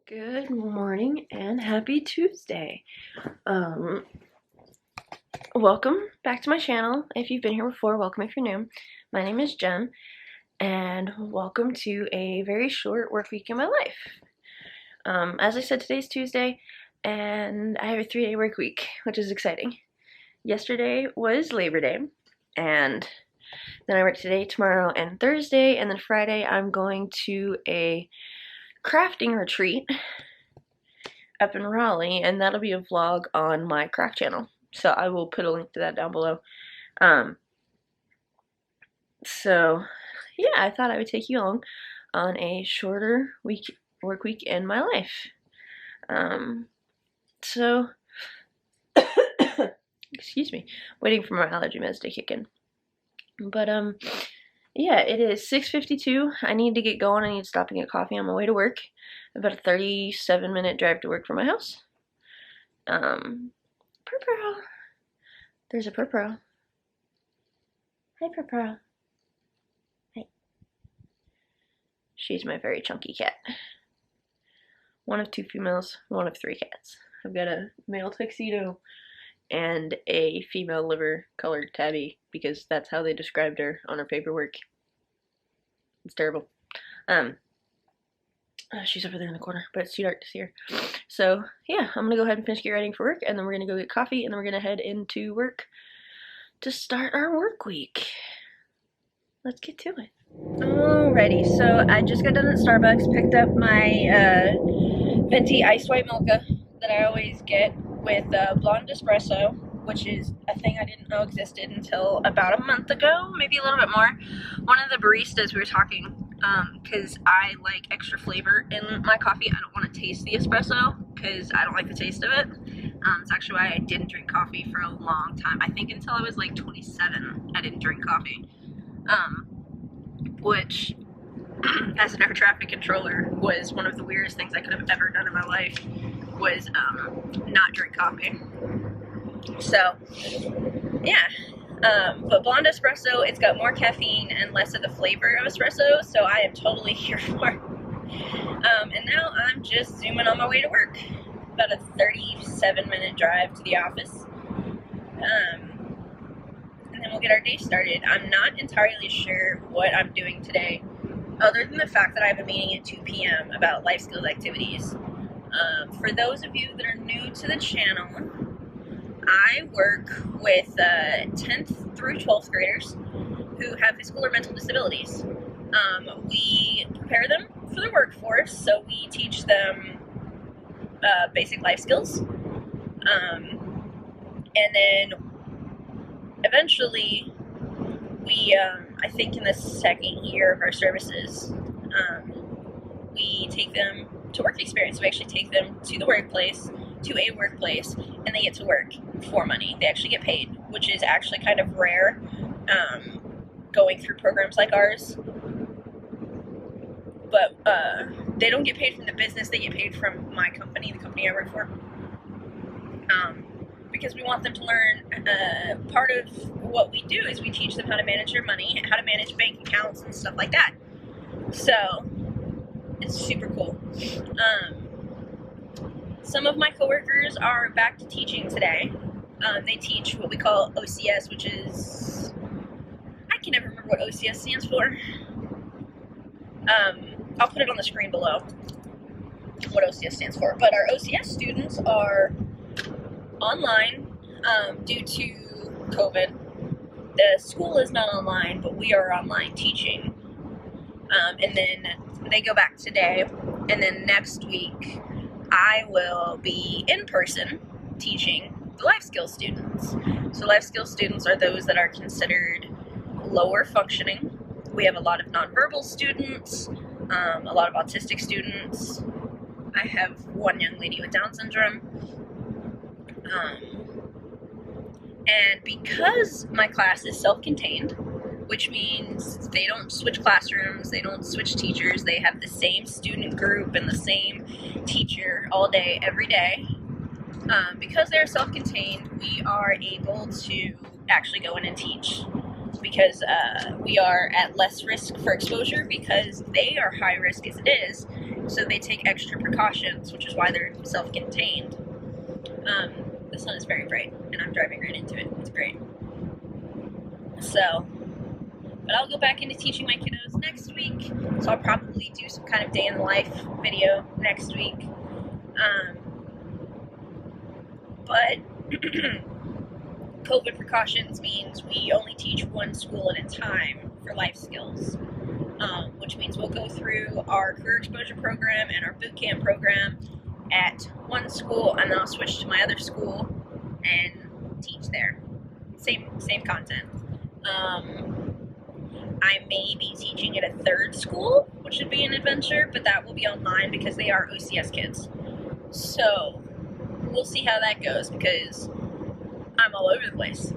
Good morning and happy Tuesday. Welcome back to my channel. If you've been here before, welcome if you're new. My name is Jen, and welcome to a very short work week in my life. As I said, today's Tuesday, and I have a 3-day work week, which is exciting. Yesterday was Labor Day, and then I work today, tomorrow, and Thursday, and then Friday I'm going to a crafting retreat up in Raleigh, and that'll be a vlog on my craft channel, so I will put a link to that down below. So yeah, I thought I would take you along on a shorter work week in my life. So excuse me, waiting for my allergy meds to kick in. But yeah, it is 6:52. I need to get going. I need to stop and get coffee on my way to work. About a 37-minute drive to work from my house. Purple. There's a Purple. Hi, Purple. Hi. She's my very chunky cat. One of 2 females, one of 3 cats. I've got a male tuxedo and a female liver-colored tabby, because that's how they described her on her paperwork. It's terrible. She's over there in the corner, but it's too dark to see her. So yeah, I'm gonna go ahead and finish getting ready for work, and then we're gonna go get coffee, and then we're gonna head into work to start our work week. Let's get to it. Alrighty, so I just got done at Starbucks, picked up my venti iced white mocha that I always get with blonde espresso, which is a thing I didn't know existed until about a month ago, maybe a little bit more. One of the baristas, we were talking, because I like extra flavor in my coffee. I don't want to taste the espresso because I don't like the taste of it. It's actually why I didn't drink coffee for a long time. I think until I was like 27, I didn't drink coffee. Which, as an air traffic controller, was one of the weirdest things I could have ever done in my life, was not drink coffee. So, yeah. But blonde espresso, it's got more caffeine and less of the flavor of espresso, so I am totally here for it. And now I'm just zooming on my way to work. About a 37-minute drive to the office. And then we'll get our day started. I'm not entirely sure what I'm doing today, other than the fact that I have a meeting at 2 p.m. about life skills activities. For those of you that are new to the channel, I work with 10th through 12th graders who have physical or mental disabilities. We prepare them for the workforce, so we teach them basic life skills. And then eventually we, I think in the second year of our services, we take them to work experience. We actually take them to the workplace, to a workplace, and they get to work for money. They actually get paid, which is actually kind of rare going through programs like ours. But they don't get paid from the business, they get paid from my company, the company I work for. Because we want them to learn, part of what we do is we teach them how to manage their money, how to manage bank accounts and stuff like that. So, it's super cool. Some of my coworkers are back to teaching today. They teach what we call OCS, which is, I can never remember what OCS stands for. I'll put it on the screen below, what OCS stands for. But our OCS students are online due to COVID. The school is not online, but we are online teaching. And then they go back today, and then next week I will be in person teaching the life skills students. So life skills students are those that are considered lower functioning. We have a lot of nonverbal students, a lot of autistic students. I have one young lady with Down syndrome. And because my class is self-contained, which means they don't switch classrooms, they don't switch teachers, they have the same student group and the same teacher all day, every day. Because they're self-contained, we are able to actually go in and teach, because we are at less risk for exposure, because they are high risk as it is, so they take extra precautions, which is why they're self-contained. The sun is very bright, and I'm driving right into it. It's great. So, but I'll go back into teaching my kiddos next week, so I'll probably do some kind of day in the life video next week. But COVID precautions means we only teach one school at a time for life skills, which means we'll go through our career exposure program and our boot camp program at one school, and then I'll switch to my other school and teach there. Same content. I may be teaching at a third school, which should be an adventure, but that will be online because they are OCS kids. So we'll see how that goes because I'm all over the place.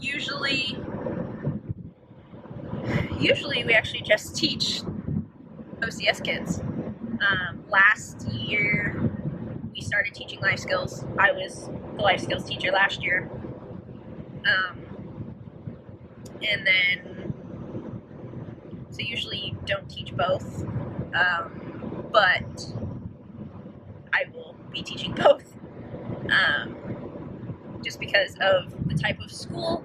Usually we actually just teach OCS kids. Last year we started teaching life skills. I was the life skills teacher last year. And then, so usually you don't teach both, but I will be teaching both, just because of the type of school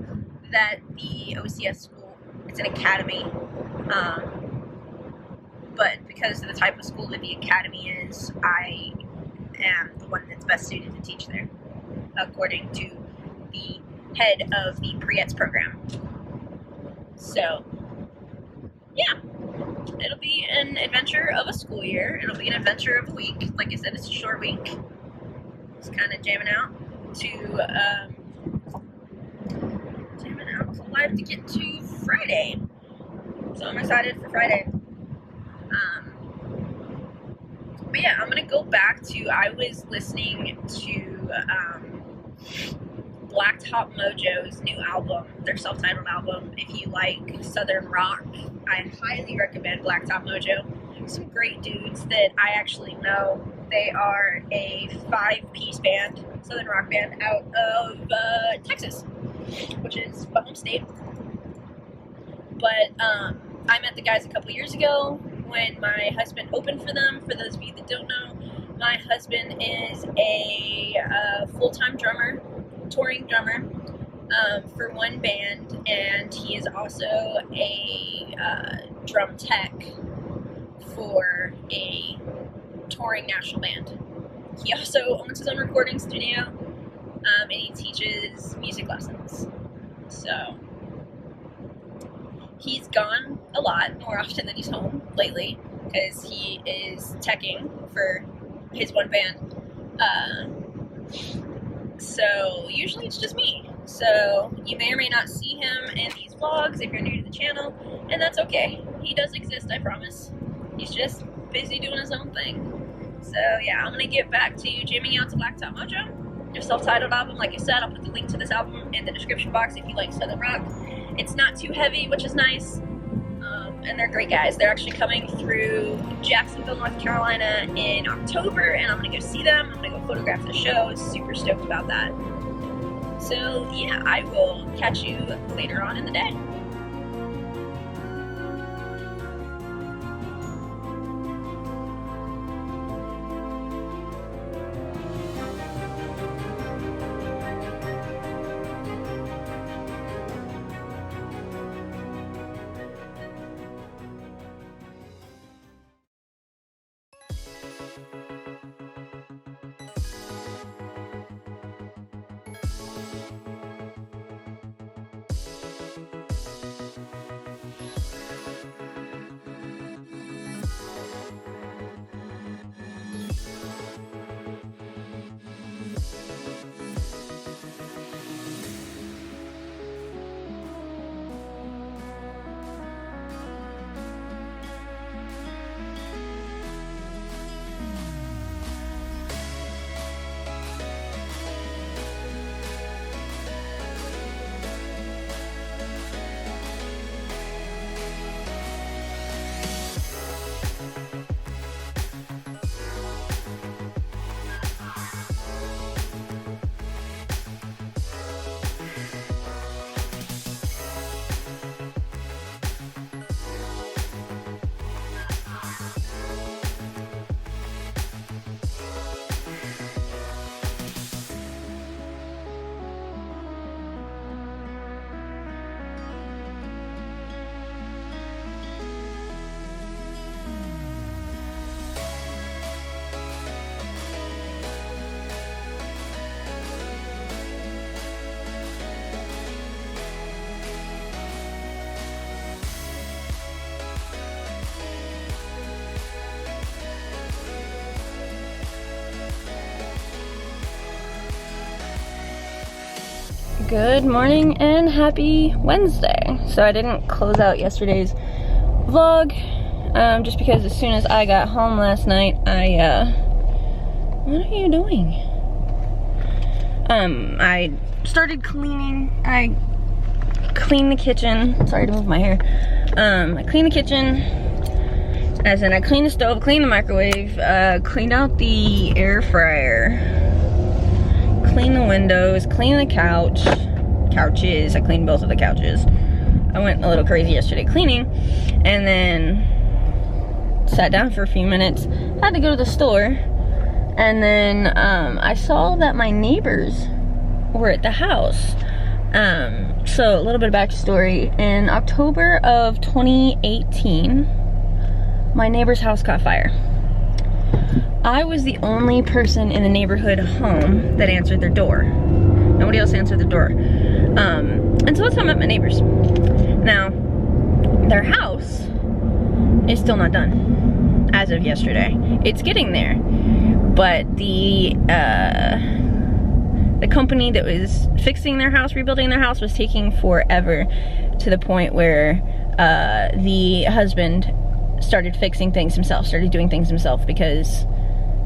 that the OCS school, it's an academy, but because of the type of school that the academy is, I am the one that's best suited to teach there, according to the head of the pre-ETS program. So, yeah, it'll be an adventure of a school year. It'll be an adventure of a week. Like I said, it's a short week. Just kind of jamming out live to get to Friday. So I'm excited for Friday. But yeah, I'm gonna go back to, I was listening to Blacktop Mojo's new album, their self-titled album. If you like Southern rock, I highly recommend Blacktop Mojo. Some great dudes that I actually know. They are a 5-piece band, Southern rock band out of Texas, which is my home state. But I met the guys a couple years ago when my husband opened for them. For those of you that don't know, my husband is a full-time drummer, touring drummer for one band, and he is also a drum tech for a touring national band. He also owns his own recording studio, and he teaches music lessons. So he's gone a lot more often than he's home lately because he is teching for his one band. So usually it's just me. So you may or may not see him in these vlogs if you're new to the channel, and that's okay. He does exist, I promise. He's just busy doing his own thing. So yeah, I'm gonna get back to jamming out to Blacktop Mojo, their self-titled album. Like I said, I'll put the link to this album in the description box if you like Southern rock. It's not too heavy, which is nice. And they're great guys. They're actually coming through Jacksonville, North Carolina in October, and I'm gonna go see them. I'm gonna go photograph the show. Super stoked about that. So yeah, I will catch you later on in the day. Good morning and happy Wednesday. So I didn't close out yesterday's vlog just because as soon as I got home last night, what are you doing? I started cleaning. I cleaned the kitchen. Sorry to move my hair. I cleaned the kitchen, as in I cleaned the stove, cleaned the microwave, cleaned out the air fryer, cleaned the windows, cleaned the couches. I cleaned both of the couches. I went a little crazy yesterday cleaning, and then sat down for a few minutes, had to go to the store, and then I saw that my neighbors were at the house. So a little bit of backstory. In October of 2018, my neighbor's house caught fire. I was the only person in the neighborhood home that answered their door. Nobody else answered the door. And so that's how I met my neighbors. Now, their house is still not done as of yesterday. It's getting there, but the company that was fixing their house, rebuilding their house, was taking forever, to the point where the husband started fixing things himself, started doing things himself, because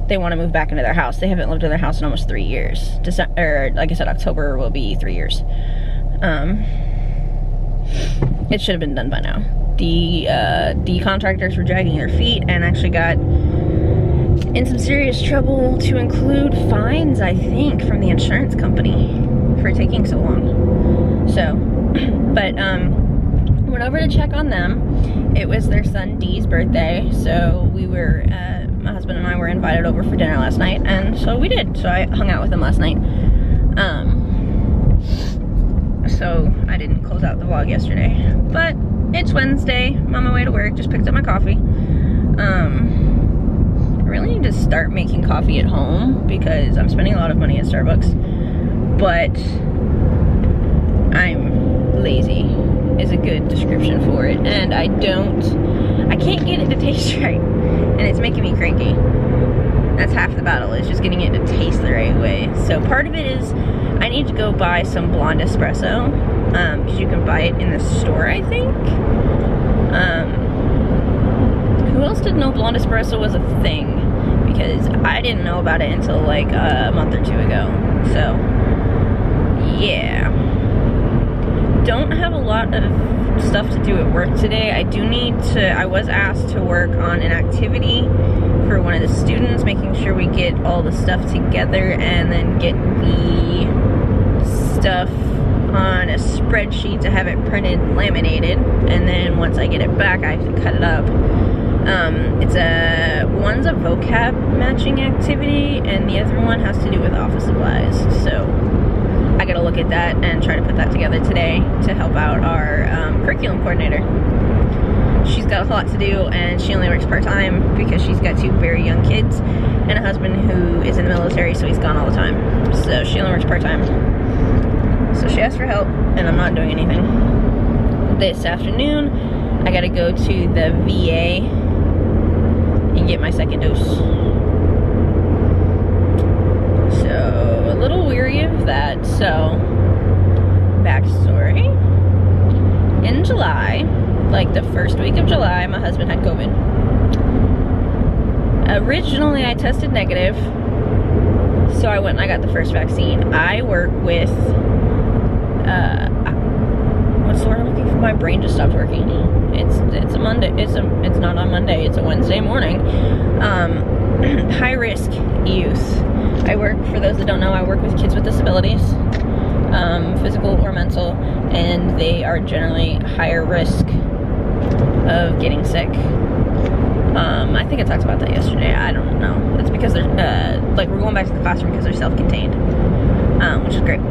they want to move back into their house. They haven't lived in their house in almost 3 years. Like I said, October will be 3 years. It should have been done by now. The contractors were dragging their feet and actually got in some serious trouble, to include fines, I think, from the insurance company for taking so long. So, but went over to check on them. It was their son Dee's birthday, so we were, my husband and I were invited over for dinner last night, and so we did. So I hung out with them last night. So I didn't close out the vlog yesterday, but it's Wednesday. I'm on my way to work, just picked up my coffee. I really need to start making coffee at home because I'm spending a lot of money at Starbucks, but I'm lazy is a good description for it, and I can't get it to taste right, and it's making me cranky. That's half the battle, is just getting it to taste the right way. So part of it is I need to go buy some blonde espresso, because you can buy it in the store, I think. Who else didn't know blonde espresso was a thing? Because I didn't know about it until like a month or two ago. So, yeah. Don't have a lot of stuff to do at work today. I was asked to work on an activity for one of the students, making sure we get all the stuff together and then get the stuff on a spreadsheet to have it printed and laminated, and then once I get it back I have to cut it up. One's a vocab matching activity and the other one has to do with office supplies, so I gotta look at that and try to put that together today to help out our curriculum coordinator. She's got a lot to do, and she only works part-time because she's got 2 very young kids and a husband who is in the military, so he's gone all the time. So she only works part-time. So she asked for help, and I'm not doing anything. This afternoon, I gotta go to the VA and get my second dose. So, a little weary of that. So, backstory. In July, like the first week of July, my husband had COVID. Originally, I tested negative, so I went and I got the first vaccine. I work with, what's the word I'm looking for? My brain just stopped working. It's a Monday, it's not on Monday, it's a Wednesday morning. High risk youth. I work, for those that don't know, I work with kids with disabilities, physical or mental, and they are generally higher risk of getting sick. I think I talked about that yesterday. I don't know. It's because they're, like, we're going back to the classroom because they're self-contained, which is great.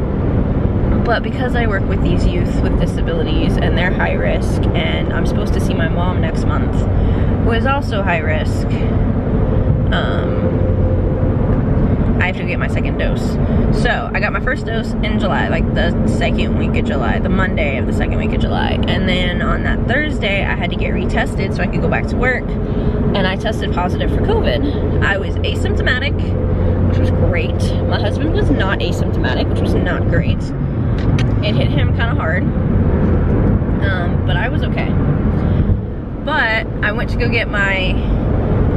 But because I work with these youth with disabilities and they're high risk, and I'm supposed to see my mom next month, who is also high risk, I have to get my second dose. So I got my first dose in July, like the second week of July, the Monday of the second week of July. And then on that Thursday, I had to get retested so I could go back to work. And I tested positive for COVID. I was asymptomatic, which was great. My husband was not asymptomatic, which was not great. it hit him kind of hard, but I was okay. But I went to go get my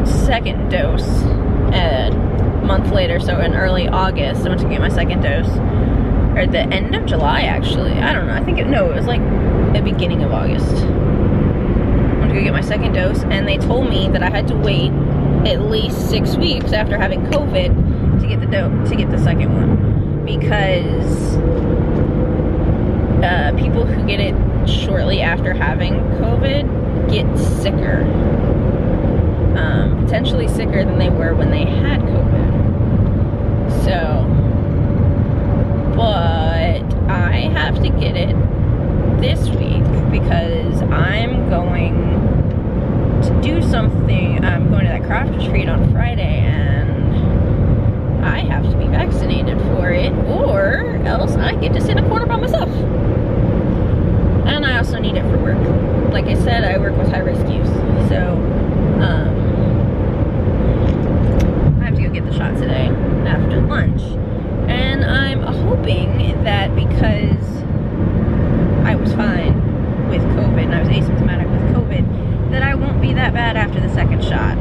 second dose a month later, so in early August. I went to get my second dose, or the end of July, actually. I don't know. I think it was like the beginning of August. I went to go get my second dose, and they told me that I had to wait at least 6 weeks after having COVID to get the second one, because people who get it shortly after having COVID get sicker, potentially sicker than they were when they had COVID. So, but I have to get it this week because I'm going to do something. I'm going to that craft retreat on Friday, and I have to be vaccinated for it, or else I get to sit in a corner by myself. And I also need it for work. Like I said, I work with high-risk youth, so I have to go get the shot today after lunch. And I'm hoping that because I was fine with COVID and I was asymptomatic with COVID, that I won't be that bad after the second shot.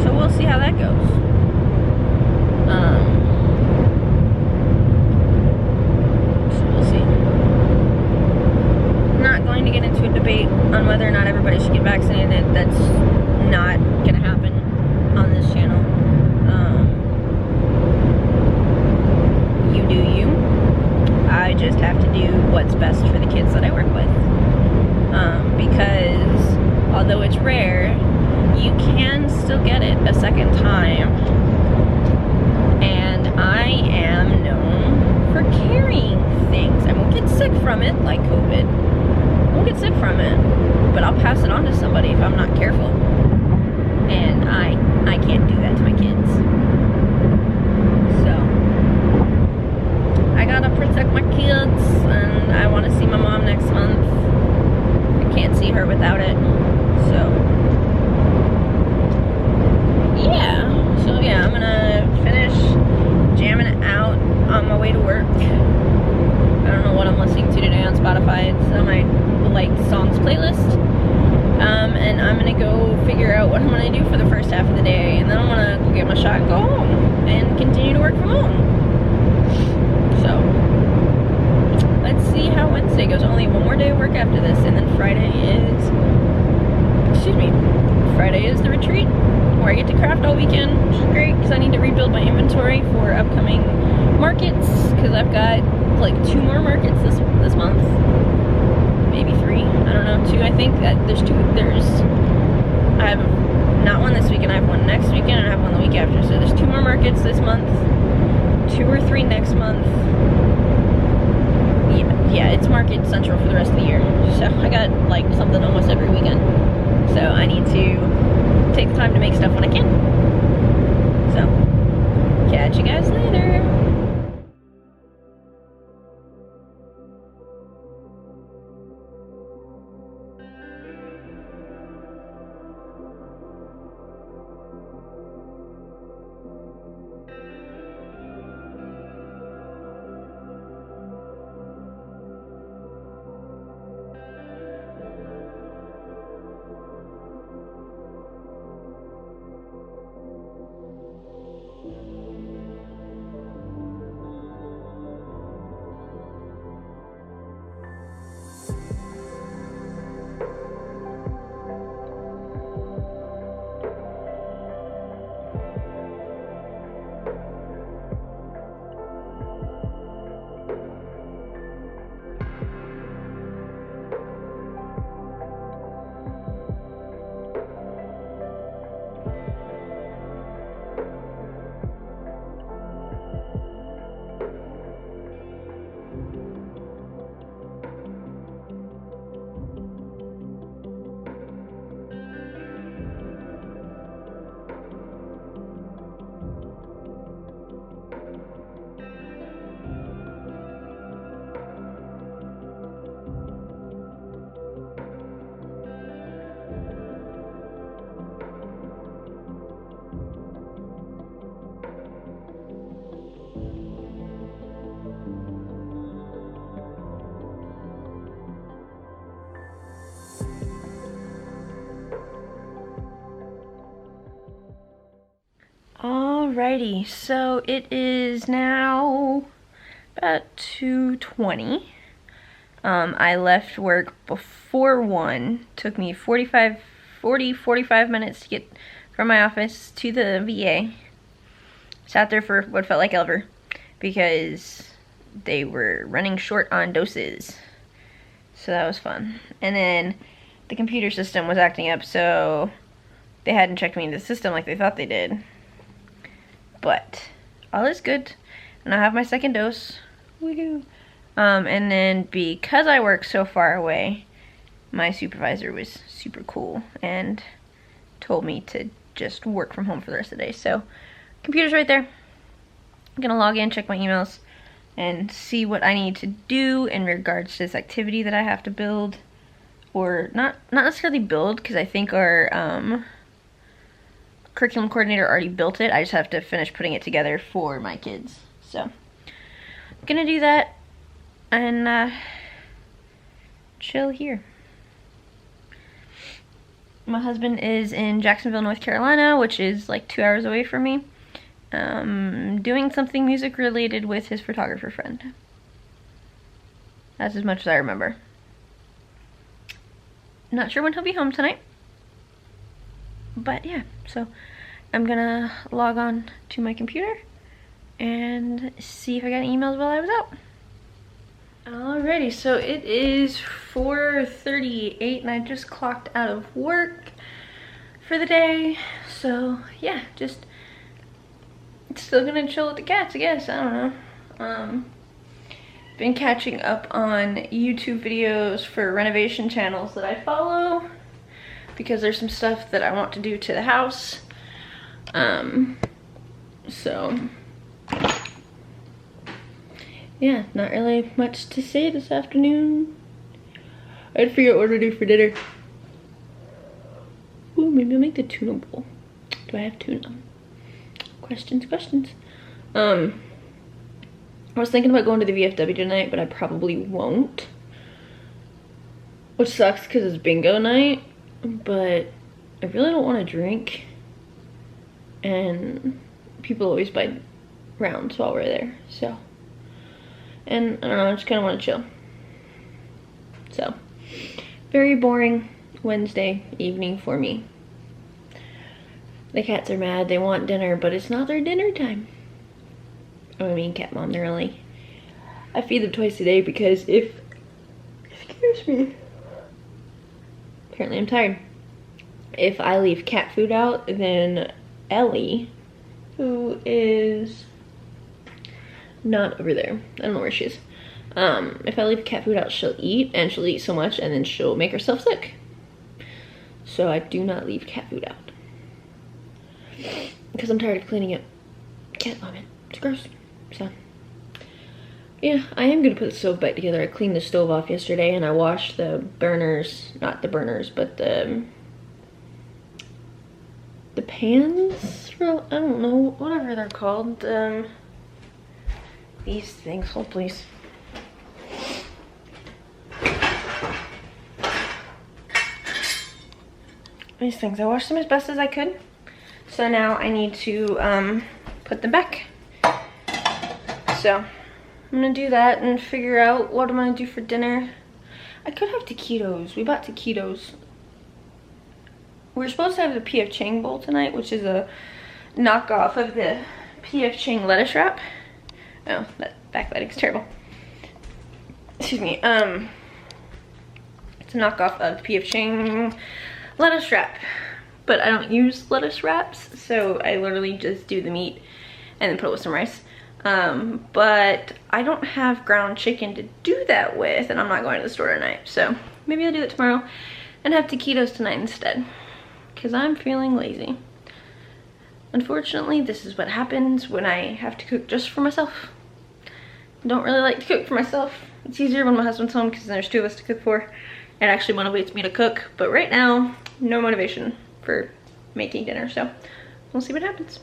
So we'll see how that goes. So we'll see. I'm not going to get into a debate on whether or not everybody should get vaccinated. That's not going to happen on this channel. You do you. I just have to do what's best for the kids that I work with. Because although it's rare, you can still get it a second time. And I am known for carrying things. I won't get sick from it, like COVID. I won't get sick from it, but I'll pass it on to somebody if I'm not careful. And I can't do that to my kids. So I gotta protect my kids, and I want to see my mom next month. I can't see her without it. So yeah, I'm gonna finish jamming it out on my way to work. I don't know what I'm listening to today on Spotify. It's on my liked songs playlist. And I'm gonna go figure out what I'm gonna do for the first half of the day, and then I'm gonna go get my shot and go home and continue to work from home. So let's see how Wednesday goes. Only one more day of work after this, and then Friday is the retreat where I get to craft all weekend, which is great because I need to rebuild my inventory for upcoming markets, because I've got like 2 more markets this month, maybe 3, I don't know, 2. I think that I have not one this weekend, I have one next weekend, and I have one the week after. So there's 2 more markets this month, 2 or 3 next month. Yeah, it's market central for the rest of the year. So I got like something almost every weekend. So I need to take the time to make stuff when I can. So catch you guys later. Alrighty, so it is now about 2:20. I left work before 1. Took me 45 minutes to get from my office to the VA. Sat there for what felt like ever because they were running short on doses. So that was fun. And then the computer system was acting up, so they hadn't checked me into the system like they thought they did. But all is good. And I have my second dose. Woohoo! And then because I work so far away, my supervisor was super cool and told me to just work from home for the rest of the day. So, computer's right there. I'm gonna log in, check my emails, and see what I need to do in regards to this activity that I have to build. Or not necessarily build, because I think our curriculum coordinator already built it. I just have to finish putting it together for my kids. So, I'm gonna do that and chill here. My husband is in Jacksonville, North Carolina, which is like 2 hours away from me, doing something music related with his photographer friend. That's as much as I remember. Not sure when he'll be home tonight, but yeah, so I'm gonna log on to my computer and see if I got any emails while I was out. Alrighty, so it is 4:38 and I just clocked out of work for the day. So yeah, just still gonna chill with the cats, I guess. I don't know. Been catching up on YouTube videos for renovation channels that I follow because there's some stuff that I want to do to the house. So yeah, not really much to say this afternoon. I had to figure out what to do for dinner. Ooh, maybe I'll make the tuna bowl. Do I have tuna? Questions. I was thinking about going to the VFW tonight, but I probably won't. Which sucks because it's bingo night, but I really don't want to drink. And people always buy rounds while we're there, so. And I don't know, I just kind of want to chill. So, very boring Wednesday evening for me. The cats are mad, they want dinner, but it's not their dinner time. I mean, cat mom, they're only, I feed them twice a day because excuse me. Apparently I'm tired. If I leave cat food out, then Ellie, who is not over there, I don't know where she is. If I leave cat food out, she'll eat, and she'll eat so much, and then she'll make herself sick. So I do not leave cat food out. Because I'm tired of cleaning it. Cat vomit, it's gross. So, yeah, I am gonna put the stove back together. I cleaned the stove off yesterday, and I washed the burners, not the burners, but the pans, for, I don't know, whatever they're called. These things, hold please. These things, I washed them as best as I could. So now I need to put them back. So I'm gonna do that and figure out what I'm gonna do for dinner. I could have taquitos. We bought taquitos. We're supposed to have the P.F. Chang bowl tonight, which is a knockoff of the P.F. Chang lettuce wrap. Oh, that backlighting's terrible. Excuse me. It's a knockoff of the P.F. Chang lettuce wrap. But I don't use lettuce wraps, so I literally just do the meat and then put it with some rice. But I don't have ground chicken to do that with, and I'm not going to the store tonight. So maybe I'll do that tomorrow and have taquitos tonight instead, because I'm feeling lazy. Unfortunately, this is what happens when I have to cook just for myself. I don't really like to cook for myself. It's easier when my husband's home because there's 2 of us to cook for. It actually motivates me to cook, but right now, no motivation for making dinner, so we'll see what happens.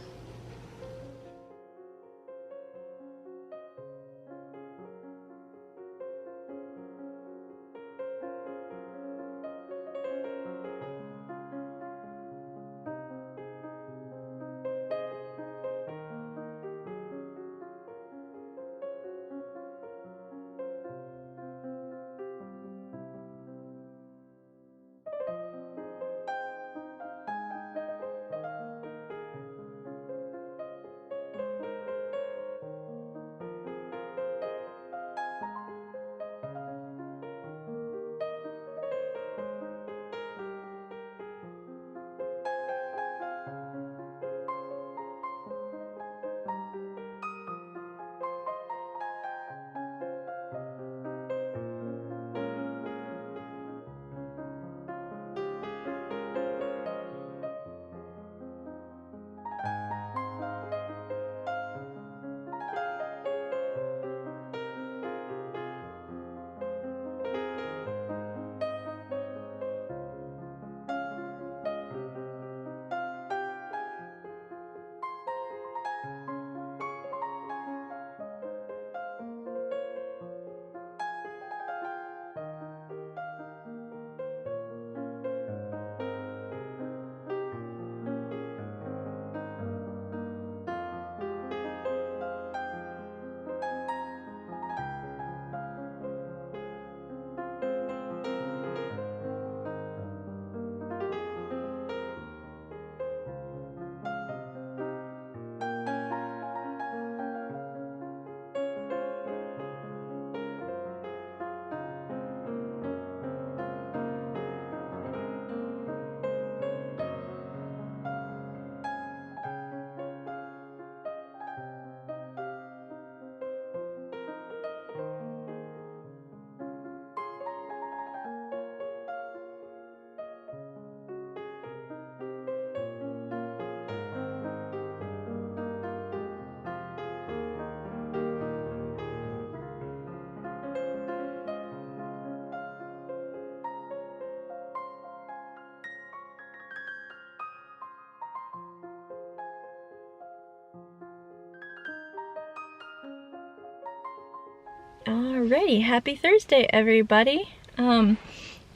Alrighty, happy Thursday, everybody.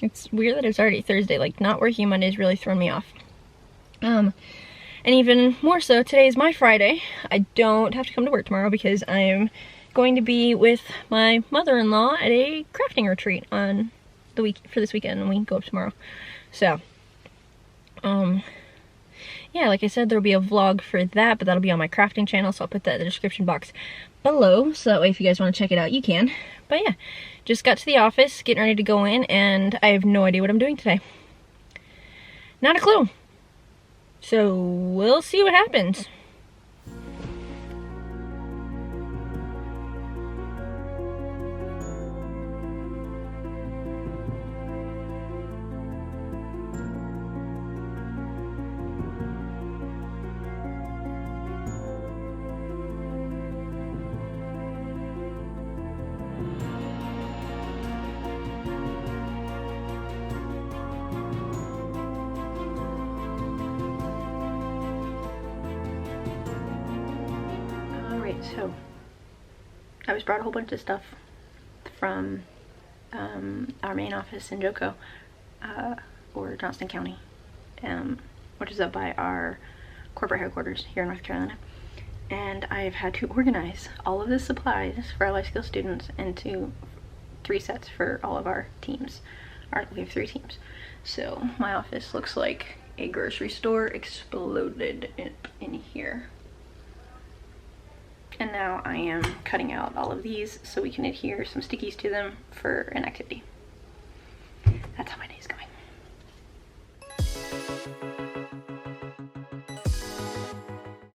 It's weird that it's already Thursday. Like, not working Monday's really thrown me off. And even more so, today is my Friday. I don't have to come to work tomorrow because I am going to be with my mother-in-law at a crafting retreat on the week for this weekend, and we go up tomorrow. So, yeah, like I said, there'll be a vlog for that, but that'll be on my crafting channel, so I'll put that in the description box below, so that way if you guys want to check it out, you can. But yeah, just got to the office, getting ready to go in, and I have no idea what I'm doing today. Not a clue. So, we'll see what happens. So, I was brought a whole bunch of stuff from our main office in Joco, or Johnston County, which is up by our corporate headquarters here in North Carolina. And I've had to organize all of the supplies for our life skills students into 3 sets for all of our teams. We have 3 teams. So my office looks like a grocery store exploded in here. And now I am cutting out all of these so we can adhere some stickies to them for an activity.